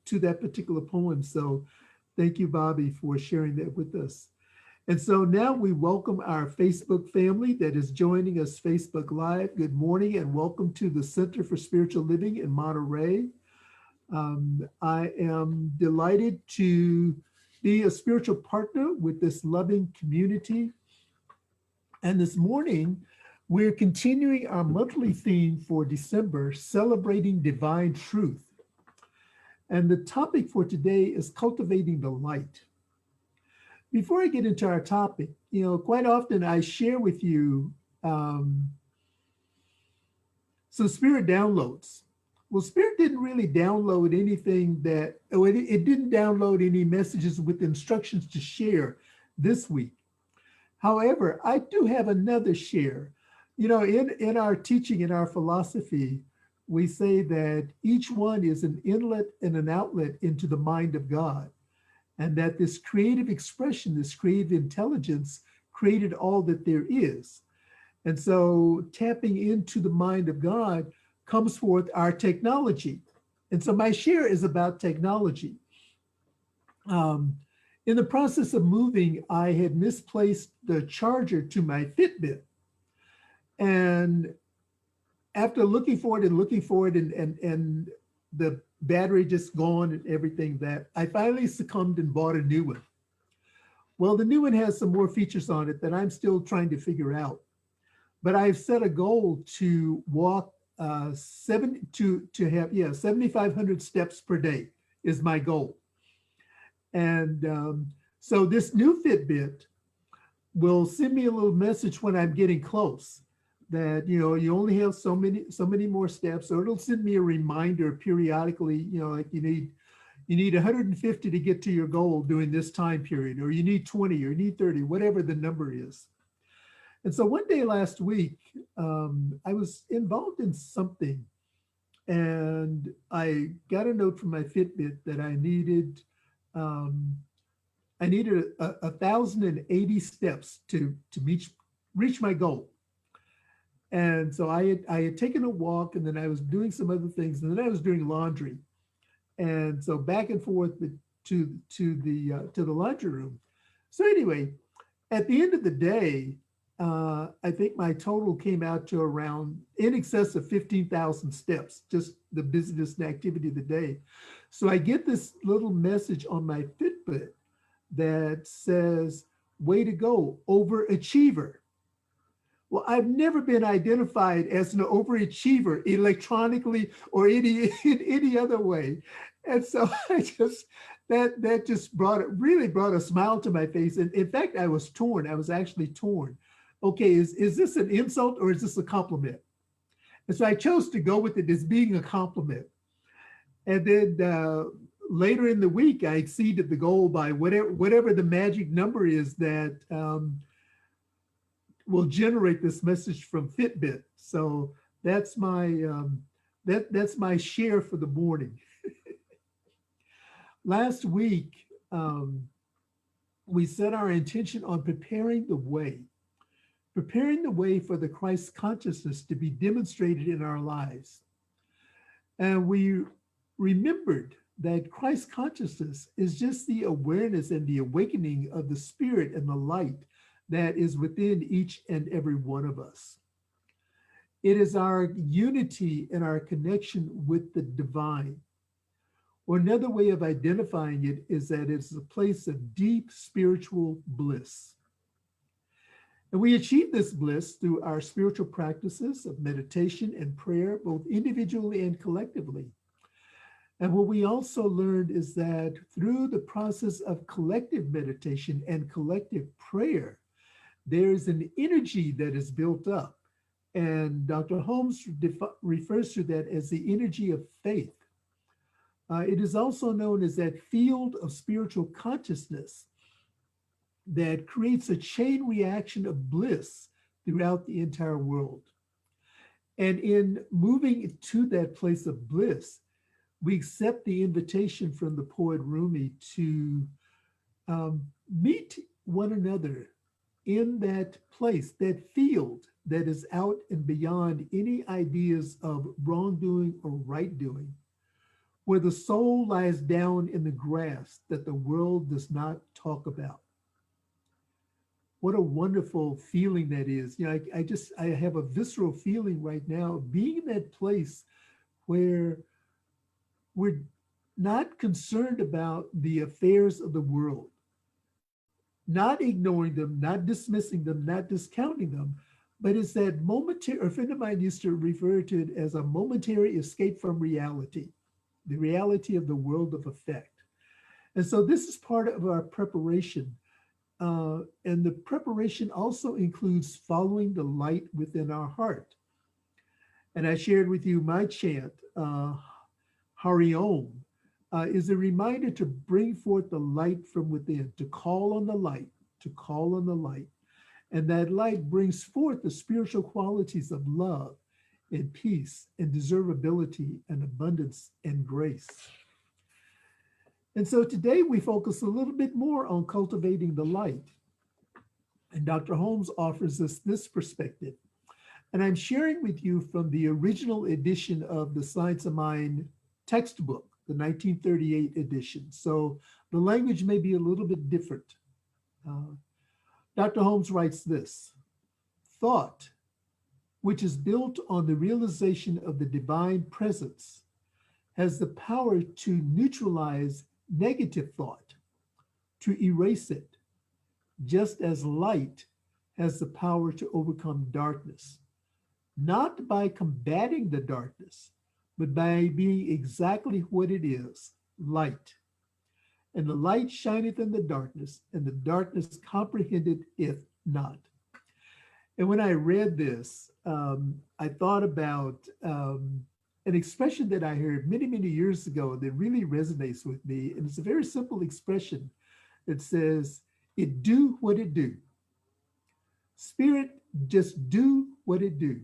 to that particular poem. So thank you, Bobby, for sharing that with us. And so now we welcome our Facebook family that is joining us Facebook Live. Good morning and welcome to the Center for Spiritual Living in Monterey. I am delighted to be a spiritual partner with this loving community. And this morning, we're continuing our monthly theme for December, celebrating divine truth. And the topic for today is cultivating the light. Before I get into our topic, quite often I share with you some spirit downloads. Well, Spirit didn't really download anything it didn't download any messages with instructions to share this week. However, I do have another share. In our teaching, in our philosophy, we say that each one is an inlet and an outlet into the mind of God, and that this creative expression, this creative intelligence created all that there is. And so tapping into the mind of God comes forth our technology. And so my share is about technology. In the process of moving, I had misplaced the charger to my Fitbit. And after looking for it and the battery just gone and everything, that I finally succumbed and bought a new one. Well, the new one has some more features on it that I'm still trying to figure out. But I've set a goal to walk 7,500 steps per day is my goal. And so this new Fitbit will send me a little message when I'm getting close that, you only have so many more steps. So it'll send me a reminder periodically, like you need 150 to get to your goal during this time period, or you need 20 or you need 30, whatever the number is. And so one day last week, I was involved in something and I got a note from my Fitbit that I needed 1,080 steps to reach my goal. And so I had taken a walk, and then I was doing some other things, and then I was doing laundry, and so back and forth to the laundry room. So anyway, at the end of the day, I think my total came out to around in excess of 15,000 steps, just the business and activity of the day. So I get this little message on my Fitbit that says, "Way to go, overachiever." Well, I've never been identified as an overachiever electronically or in any other way. And so that just really brought a smile to my face. And in fact, I was torn. I was actually torn. Okay, is this an insult or is this a compliment? And so I chose to go with it as being a compliment. And then later in the week, I exceeded the goal by whatever the magic number is that will generate this message from Fitbit. So that's my that's my share for the morning. Last week, we set our intention on preparing the way for the Christ consciousness to be demonstrated in our lives. And we remembered that Christ consciousness is just the awareness and the awakening of the spirit and the light that is within each and every one of us. It is our unity and our connection with the divine. Or another way of identifying it is that it's a place of deep spiritual bliss. And we achieve this bliss through our spiritual practices of meditation and prayer, both individually and collectively. And what we also learned is that through the process of collective meditation and collective prayer, there's an energy that is built up. And Dr. Holmes refers to that as the energy of faith. It is also known as that field of spiritual consciousness that creates a chain reaction of bliss throughout the entire world. And in moving to that place of bliss, we accept the invitation from the poet Rumi to meet one another in that place, that field that is out and beyond any ideas of wrongdoing or right doing, where the soul lies down in the grass that the world does not talk about. What a wonderful feeling that is. You know, I have a visceral feeling right now being in that place where we're not concerned about the affairs of the world, not ignoring them, not dismissing them, not discounting them, but it's that momentary, a friend of mine used to refer to it as a momentary escape from reality, the reality of the world of effect. And so this is part of our preparation. And the preparation also includes following the light within our heart. And I shared with you my chant, Hari Om, is a reminder to bring forth the light from within, to call on the light, to call on the light. And that light brings forth the spiritual qualities of love and peace and deservability and abundance and grace. And so today we focus a little bit more on cultivating the light. And Dr. Holmes offers us this perspective. And I'm sharing with you from the original edition of the Science of Mind textbook, the 1938 edition. So the language may be a little bit different. Dr. Holmes writes this: thought, which is built on the realization of the divine presence, has the power to neutralize negative thought, to erase it, just as light has the power to overcome darkness, not by combating the darkness, but by being exactly what it is, light. And the light shineth in the darkness, and the darkness comprehended it not. And when I read this, I thought about an expression that I heard many, many years ago that really resonates with me. And it's a very simple expression that says, it do what it do. Spirit, just do what it do.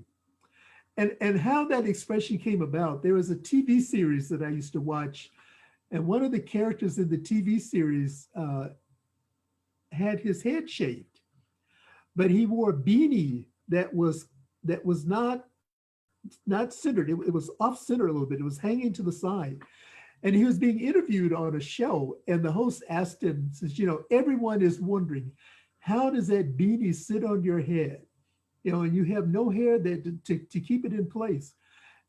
And how that expression came about, there was a TV series that I used to watch, and one of the characters in the TV series had his head shaved, but he wore a beanie that was not centered. It was off center a little bit. It was hanging to the side. And he was being interviewed on a show, and the host asked him, says, you know, everyone is wondering, how does that beanie sit on your head? You know, and you have no hair that to keep it in place.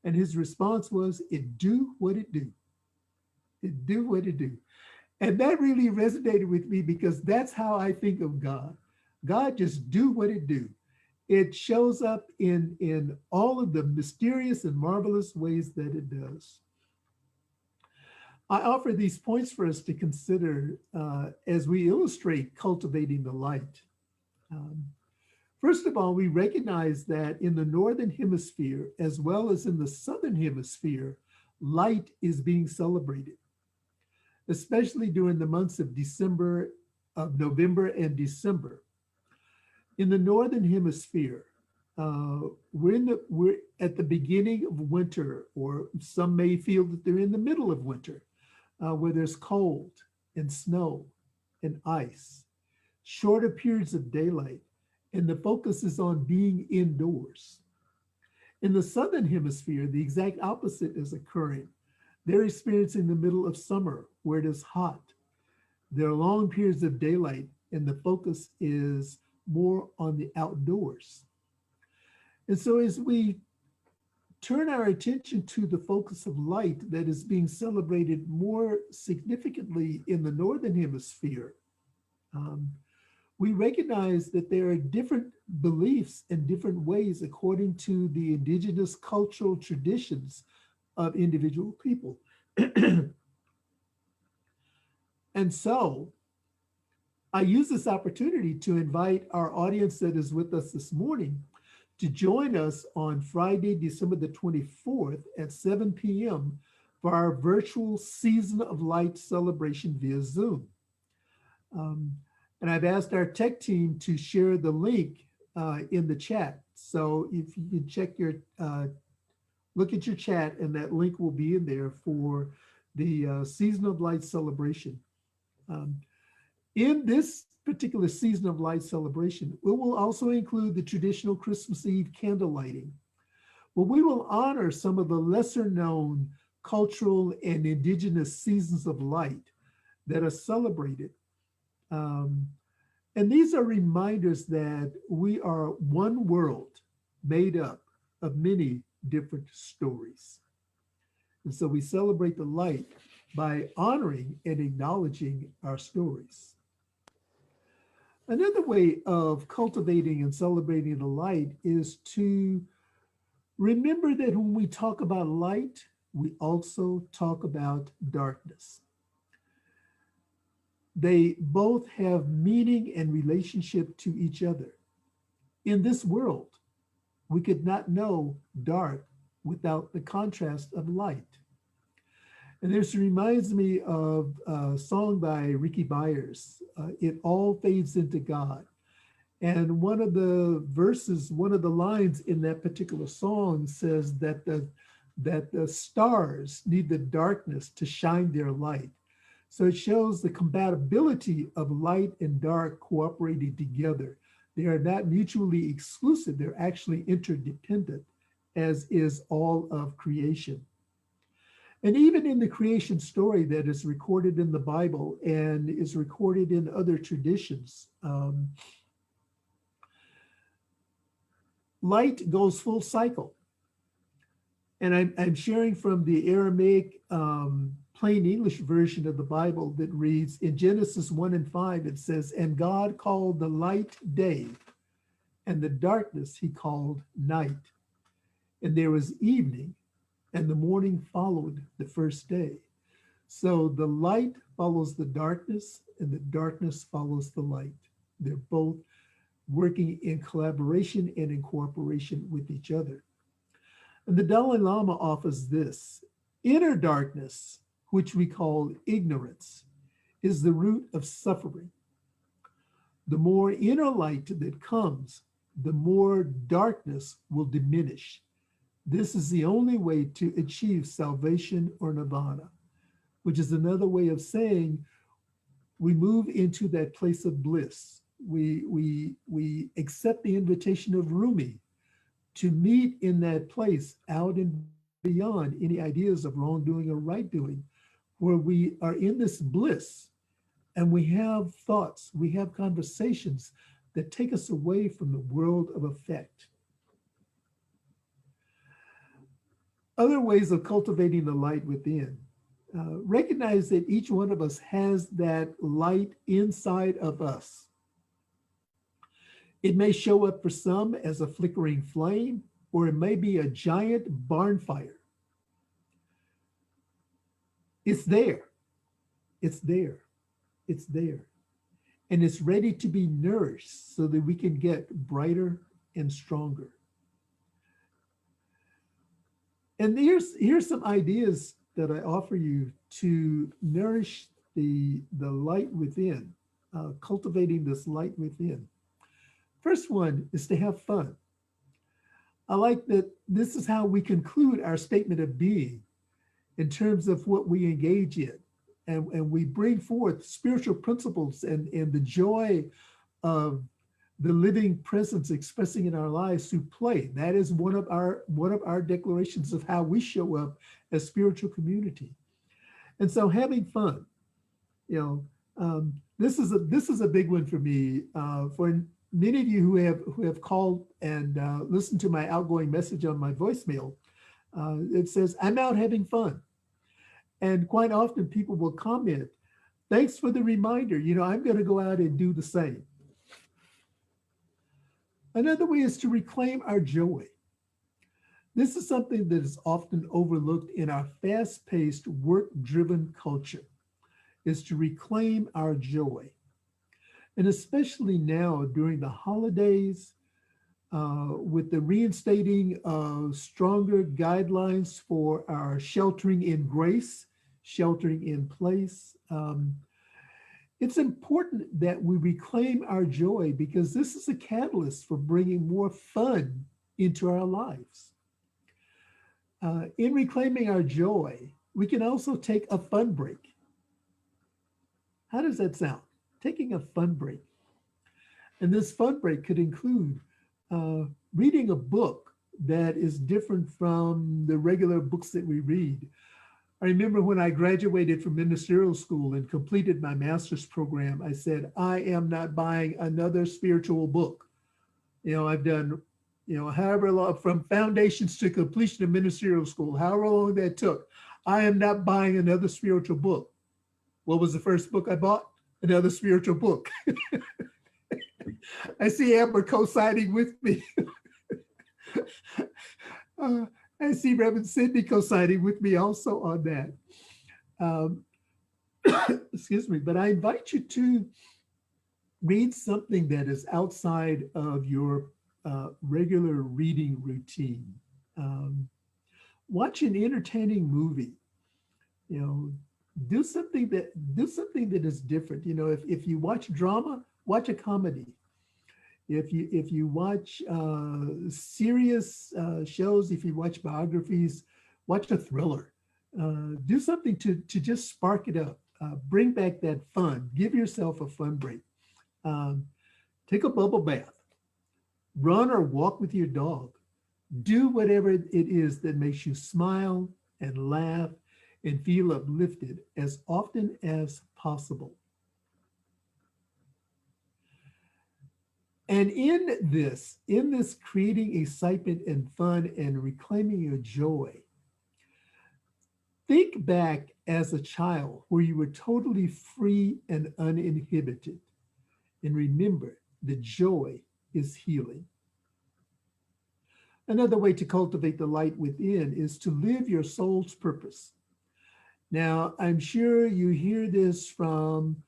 And his response was, it do what it do. It do what it do. And that really resonated with me because that's how I think of God. God just do what it do. It shows up in all of the mysterious and marvelous ways that it does. I offer these points for us to consider as we illustrate cultivating the light. First of all, we recognize that in the Northern Hemisphere, as well as in the Southern Hemisphere, light is being celebrated, especially during the months of November and December. In the Northern Hemisphere, we're at the beginning of winter, or some may feel that they're in the middle of winter, where there's cold and snow and ice, shorter periods of daylight, and the focus is on being indoors. In the Southern Hemisphere, the exact opposite is occurring. They're experiencing the middle of summer, where it is hot. There are long periods of daylight, and the focus is more on the outdoors. And so as we turn our attention to the focus of light that is being celebrated more significantly in the Northern Hemisphere, we recognize that there are different beliefs and different ways according to the indigenous cultural traditions of individual people. And so I use this opportunity to invite our audience that is with us this morning to join us on Friday, December the 24th at 7 p.m. for our virtual Season of Light celebration via Zoom. And I've asked our tech team to share the link in the chat. So if you can check your, look at your chat, and that link will be in there for the Season of Light celebration. In this particular Season of Light celebration, we will also include the traditional Christmas Eve candle lighting. But we will honor some of the lesser known cultural and indigenous seasons of light that are celebrated. Um, and these are reminders that we are one world made up of many different stories. And so we celebrate the light by honoring and acknowledging our stories. Another way of cultivating and celebrating the light is to remember that when we talk about light, we also talk about darkness. They both have meaning and relationship to each other. In this world, we could not know dark without the contrast of light. And this reminds me of a song by Ricky Byers, It All Fades into God. And one of the verses, one of the lines in that particular song says that the stars need the darkness to shine their light. So it shows the compatibility of light and dark cooperating together. They are not mutually exclusive, they're actually interdependent, as is all of creation. And even in the creation story that is recorded in the Bible and is recorded in other traditions, light goes full cycle. And I'm sharing from the Aramaic plain English version of the Bible that reads in Genesis 1 and 5, it says, "And God called the light day, and the darkness he called night. And there was evening, and the morning followed the first day." So the light follows the darkness, and the darkness follows the light. They're both working in collaboration and in cooperation with each other. And the Dalai Lama offers this: inner darkness, which we call ignorance, is the root of suffering. The more inner light that comes, the more darkness will diminish. This is the only way to achieve salvation or nirvana, which is another way of saying we move into that place of bliss. We accept the invitation of Rumi to meet in that place out and beyond any ideas of wrongdoing or right doing, where we are in this bliss and we have thoughts, we have conversations that take us away from the world of effect. Other ways of cultivating the light within. Recognize that each one of us has that light inside of us. It may show up for some as a flickering flame, or it may be a giant barn fire. It's there. It's there. It's there. And it's ready to be nourished so that we can get brighter and stronger. And here's some ideas that I offer you to nourish the light within, cultivating this light within. First one is to have fun. I like that this is how we conclude our statement of being in terms of what we engage in. And we bring forth spiritual principles and the joy of the living presence expressing in our lives through play. That is one of our declarations of how we show up as spiritual community. And so having fun, this is a big one for me. For many of you who have called and listened to my outgoing message on my voicemail, it says, "I'm out having fun." And quite often people will comment, "Thanks for the reminder. I'm going to go out and do the same." Another way is to reclaim our joy. This is something that is often overlooked in our fast-paced, work-driven culture, is to reclaim our joy. And especially now during the holidays, with the reinstating of stronger guidelines for our sheltering in grace, sheltering in place, it's important that we reclaim our joy, because this is a catalyst for bringing more fun into our lives. In reclaiming our joy, we can also take a fun break. How does that sound? Taking a fun break. And this fun break could include reading a book that is different from the regular books that we read. I remember when I graduated from ministerial school and completed my master's program, I said, I am not buying another spiritual book. I've done, however long, from foundations to completion of ministerial school, however long that took, I am not buying another spiritual book. What was the first book I bought? Another spiritual book. I see Amber co-signing with me. uh, I see Reverend Cindy co-signing with me also on that. Um, excuse me, but I invite you to read something that is outside of your regular reading routine. Um, Watch an entertaining movie. You know, do something that is different. If you watch drama, watch a comedy. If you watch serious shows, if you watch biographies, watch a thriller. Do something to just spark it up. Bring back that fun. Give yourself a fun break. Um, Take a bubble bath. Run or walk with your dog. Do whatever it is that makes you smile and laugh and feel uplifted as often as possible. And in this creating excitement and fun and reclaiming your joy, think back as a child where you were totally free and uninhibited. And remember, the joy is healing. Another way to cultivate the light within is to live your soul's purpose. Now, I'm sure you hear this from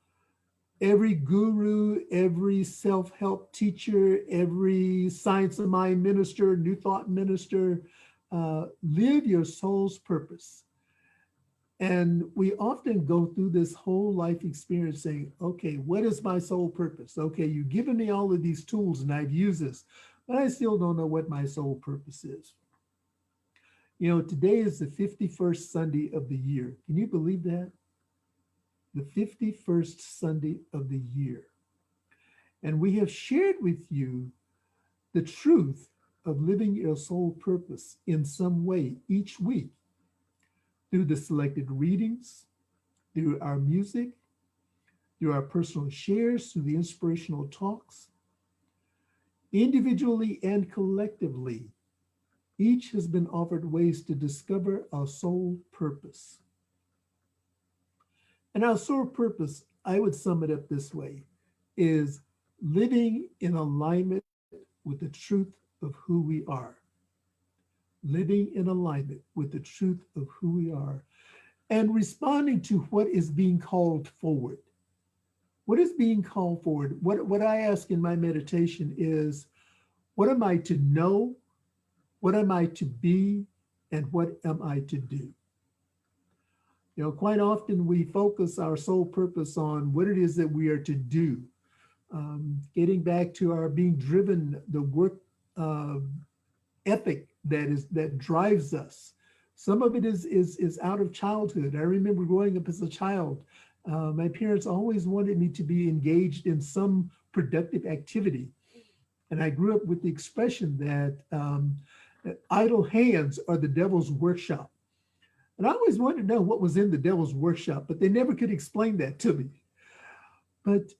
every guru, every self-help teacher, every science of mind minister, new thought minister. Live your soul's purpose. And we often go through this whole life experience saying, okay, what is my soul purpose? Okay, you've given me all of these tools and I've used this, but I still don't know what my soul purpose is. Today is the 51st Sunday of the year. Can you believe that? The 51st Sunday of the year. And we have shared with you the truth of living your soul purpose in some way each week through the selected readings, through our music, through our personal shares, through the inspirational talks, individually and collectively. Each has been offered ways to discover our soul purpose. And our soul purpose, I would sum it up this way, is living in alignment with the truth of who we are. Living in alignment with the truth of who we are and responding to what is being called forward. What is being called forward? What I ask in my meditation is, what am I to know? What am I to be? And what am I to do? Quite often we focus our sole purpose on what it is that we are to do. Getting back to our being driven, the work ethic that drives us. Some of it is out of childhood. I remember growing up as a child. My parents always wanted me to be engaged in some productive activity. And I grew up with the expression that idle hands are the devil's workshop. And I always wanted to know what was in the devil's workshop, but they never could explain that to me. But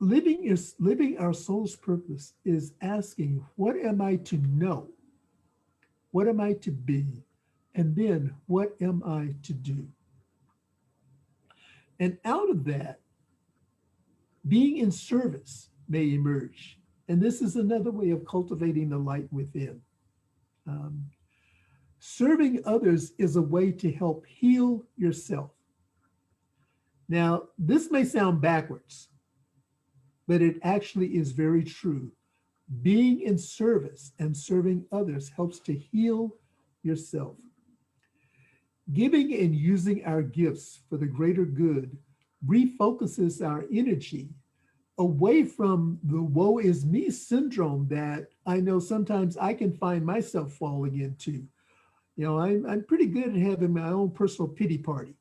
living our soul's purpose is asking, what am I to know? What am I to be? And then what am I to do? And out of that, being in service may emerge. And this is another way of cultivating the light within. Serving others is a way to help heal yourself. Now, this may sound backwards, but it actually is very true. Being in service and serving others helps to heal yourself. Giving and using our gifts for the greater good refocuses our energy away from the woe is me syndrome that I know sometimes I can find myself falling into. I'm pretty good at having my own personal pity party,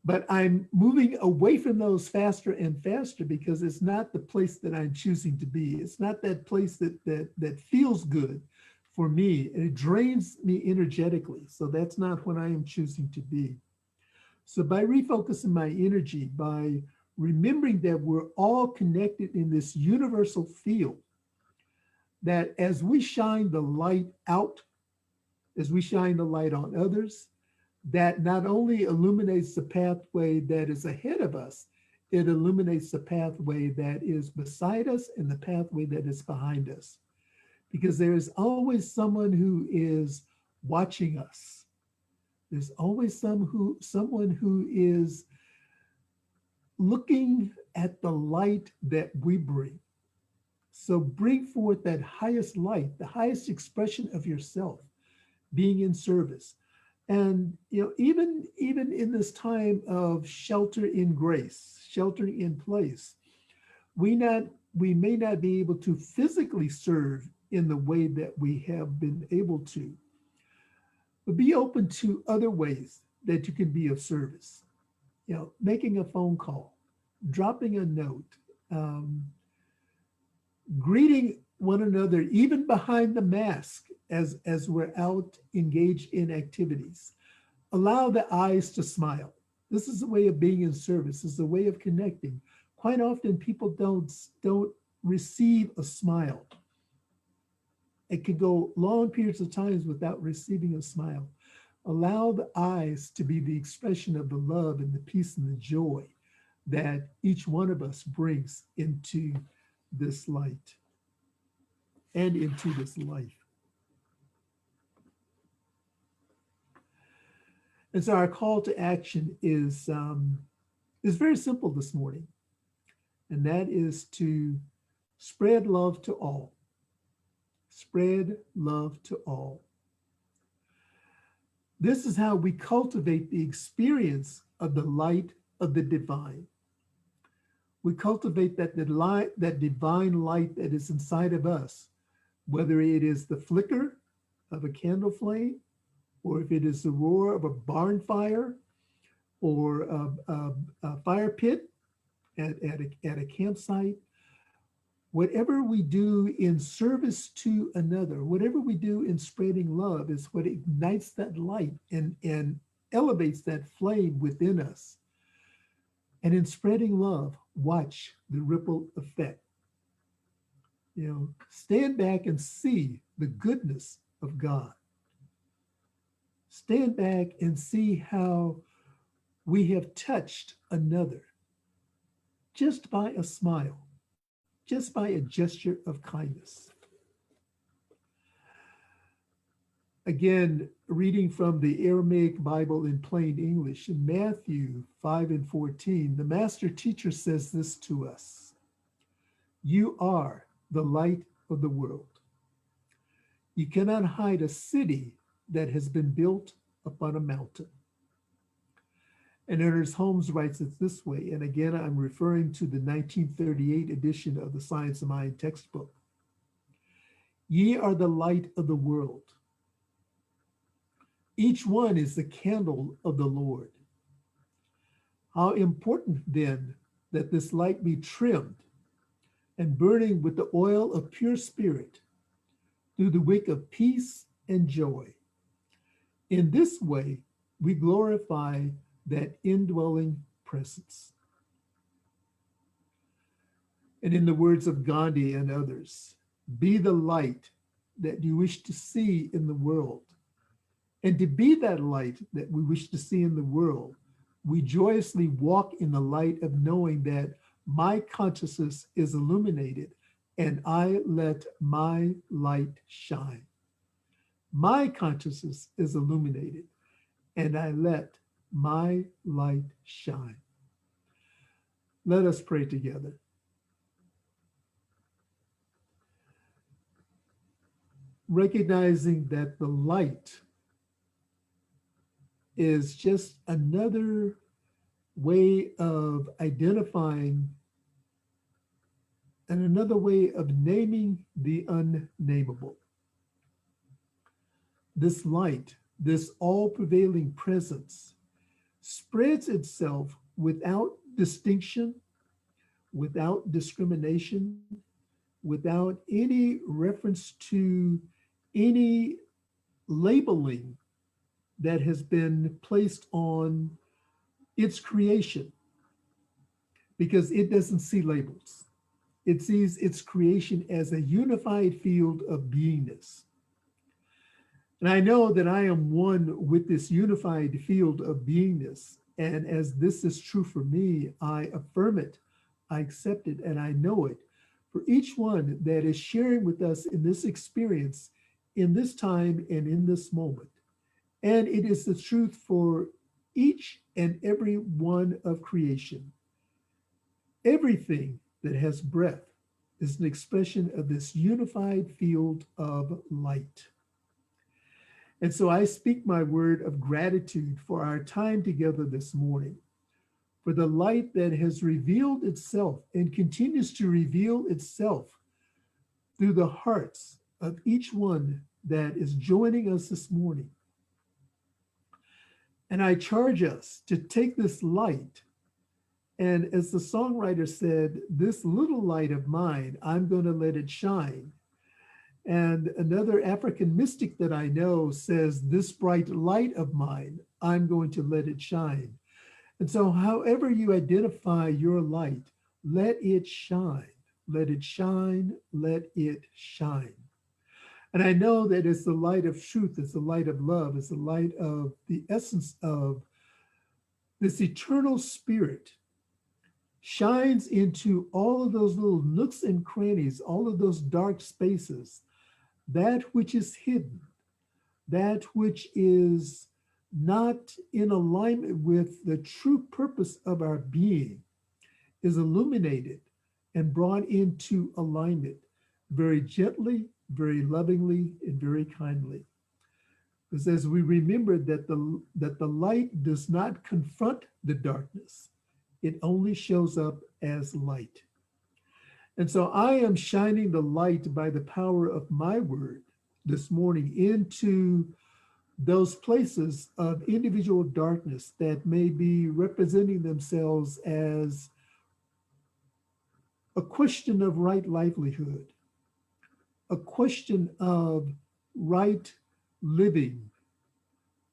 but I'm moving away from those faster and faster because it's not the place that I'm choosing to be. It's not that place that feels good. for me, and it drains me energetically. So that's not what I am choosing to be. So by refocusing my energy, by remembering that we're all connected in this universal field, that as we shine the light out, as we shine the light on others, that not only illuminates the pathway that is ahead of us, it illuminates the pathway that is beside us and the pathway that is behind us. Because there is always someone who is watching us. There's always someone who is looking at the light that we bring. So bring forth that highest light, the highest expression of yourself, being in service. And even in this time of shelter in grace, sheltering in place, we may not be able to physically serve in the way that we have been able to, but be open to other ways that you can be of service. Making a phone call, dropping a note, um, greeting one another, even behind the mask, as we're out engaged in activities. Allow the eyes to smile. This is a way of being in service. This is a way of connecting. Quite often, people don't receive a smile. It can go long periods of times without receiving a smile. Allow the eyes to be the expression of the love and the peace and the joy that each one of us brings into this light and into this life. And so our call to action is very simple this morning, and that is to spread love to all. Spread love to all. This is how we cultivate the experience of the light of the divine. We cultivate that divine light that is inside of us, whether it is the flicker of a candle flame, or if it is the roar of a barn fire, or a fire pit at a campsite. Whatever we do in service to another, whatever we do in spreading love is what ignites that light and elevates that flame within us. And in spreading love, watch the ripple effect. Stand back and see the goodness of God. Stand back and see how we have touched another just by a smile, just by a gesture of kindness. Again, reading from the Aramaic Bible in plain English, in Matthew 5:14, the master teacher says this to us: "You are the light of the world. You cannot hide a city that has been built upon a mountain." And Ernest Holmes writes it this way, and again, I'm referring to the 1938 edition of the Science of Mind textbook. "Ye are the light of the world. Each one is the candle of the Lord. How important then that this light be trimmed and burning with the oil of pure spirit through the wick of peace and joy. In this way, we glorify that indwelling presence." And in the words of Gandhi and others, be the light that you wish to see in the world. And to be that light that we wish to see in the world, we joyously walk in the light of knowing that my consciousness is illuminated and I let my light shine. My consciousness is illuminated and I let my light shine. Let us pray together. Recognizing that the light is just another way of identifying and another way of naming the unnameable. This light, this all-prevailing presence, spreads itself without distinction, without discrimination, without any reference to any labeling that has been placed on its creation, because it doesn't see labels. It sees its creation as a unified field of beingness. And I know that I am one with this unified field of beingness. And as this is true for me, I affirm it, I accept it, and I know it for each one that is sharing with us in this experience, in this time, and in this moment. And it is the truth for each and every one of creation. Everything that has breath is an expression of this unified field of light. And so I speak my word of gratitude for our time together this morning, for the light that has revealed itself and continues to reveal itself through the hearts of each one that is joining us this morning. And I charge us to take this light, and as the songwriter said, this little light of mine, I'm going to let it shine. And another African mystic that I know says, this bright light of mine, I'm going to let it shine. And so however you identify your light, let it shine, let it shine, let it shine. And I know that it's the light of truth, it's the light of love, it's the light of the essence of this eternal spirit shines into all of those little nooks and crannies, all of those dark spaces, that which is hidden, that which is not in alignment with the true purpose of our being is illuminated and brought into alignment very gently, very lovingly, and very kindly. Because as we remember that the light does not confront the darkness, it only shows up as light. And so I am shining the light by the power of my word this morning into those places of individual darkness that may be representing themselves as a question of right livelihood, a question of right living,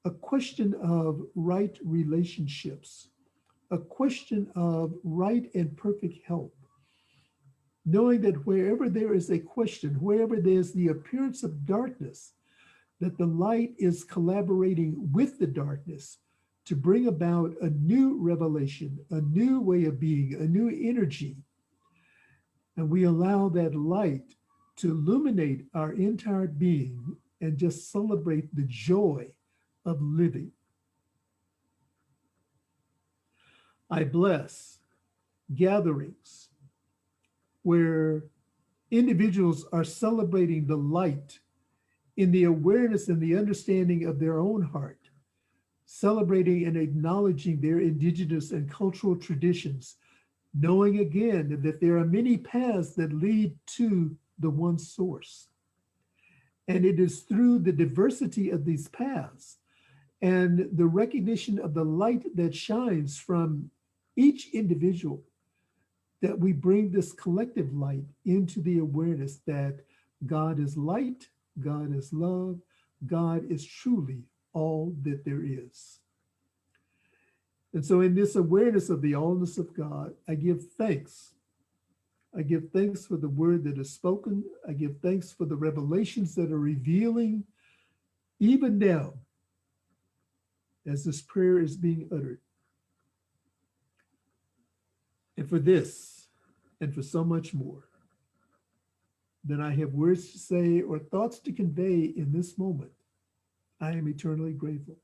a question of right relationships, a question of right and perfect health. Knowing that wherever there is a question, wherever there's the appearance of darkness, that the light is collaborating with the darkness to bring about a new revelation, a new way of being, a new energy. And we allow that light to illuminate our entire being and just celebrate the joy of living. I bless gatherings where individuals are celebrating the light in the awareness and the understanding of their own heart, celebrating and acknowledging their indigenous and cultural traditions, knowing again that there are many paths that lead to the one source. And it is through the diversity of these paths and the recognition of the light that shines from each individual that we bring this collective light into the awareness that God is light, God is love, God is truly all that there is. And so in this awareness of the allness of God, I give thanks. I give thanks for the word that is spoken. I give thanks for the revelations that are revealing even now as this prayer is being uttered. And for this, and for so much more, than I have words to say or thoughts to convey in this moment, I am eternally grateful.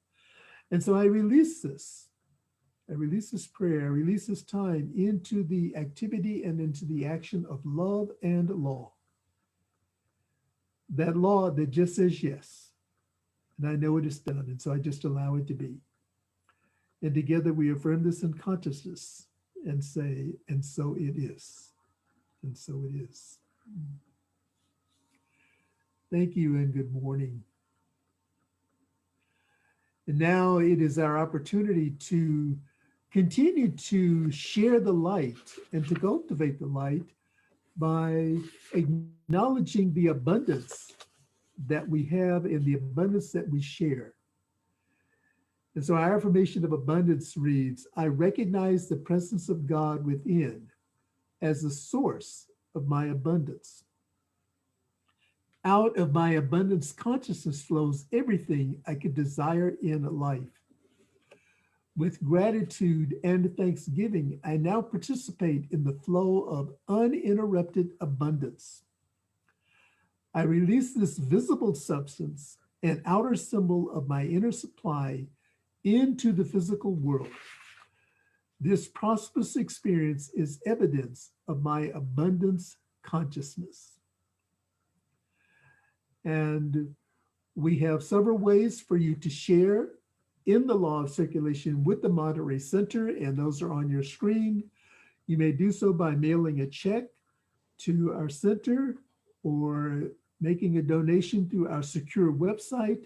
And so I release this. I release this prayer, I release this time into the activity and into the action of love and law. That law that just says yes. And I know it is done, and so I just allow it to be. And together we affirm this in consciousness and say, and so it is. And so it is. Thank you and good morning. And now it is our opportunity to continue to share the light and to cultivate the light by acknowledging the abundance that we have and the abundance that we share. And so our affirmation of abundance reads, I recognize the presence of God within as the source of my abundance. Out of my abundance consciousness flows everything I could desire in life. With gratitude and thanksgiving, I now participate in the flow of uninterrupted abundance. I release this visible substance and outer symbol of my inner supply into the physical world. This prosperous experience is evidence of my abundance consciousness. And we have several ways for you to share in the law of circulation with the Monterey Center, and those are on your screen. You may do so by mailing a check to our center or making a donation through our secure website,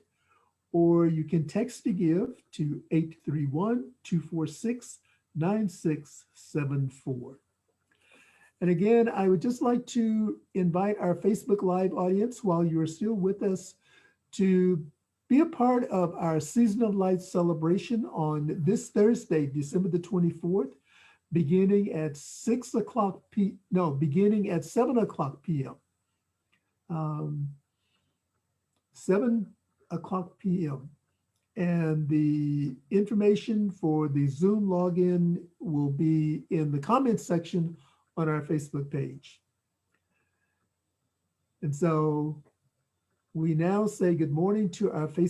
or you can text to give to 831-246-9674. And again, I would just like to invite our Facebook Live audience, while you are still with us, to be a part of our Season of Light celebration on this Thursday, December the 24th, beginning at 7 o'clock p.m. 7 o'clock p.m. And the information for the Zoom login will be in the comments section on our Facebook page. And so we now say good morning to our Facebook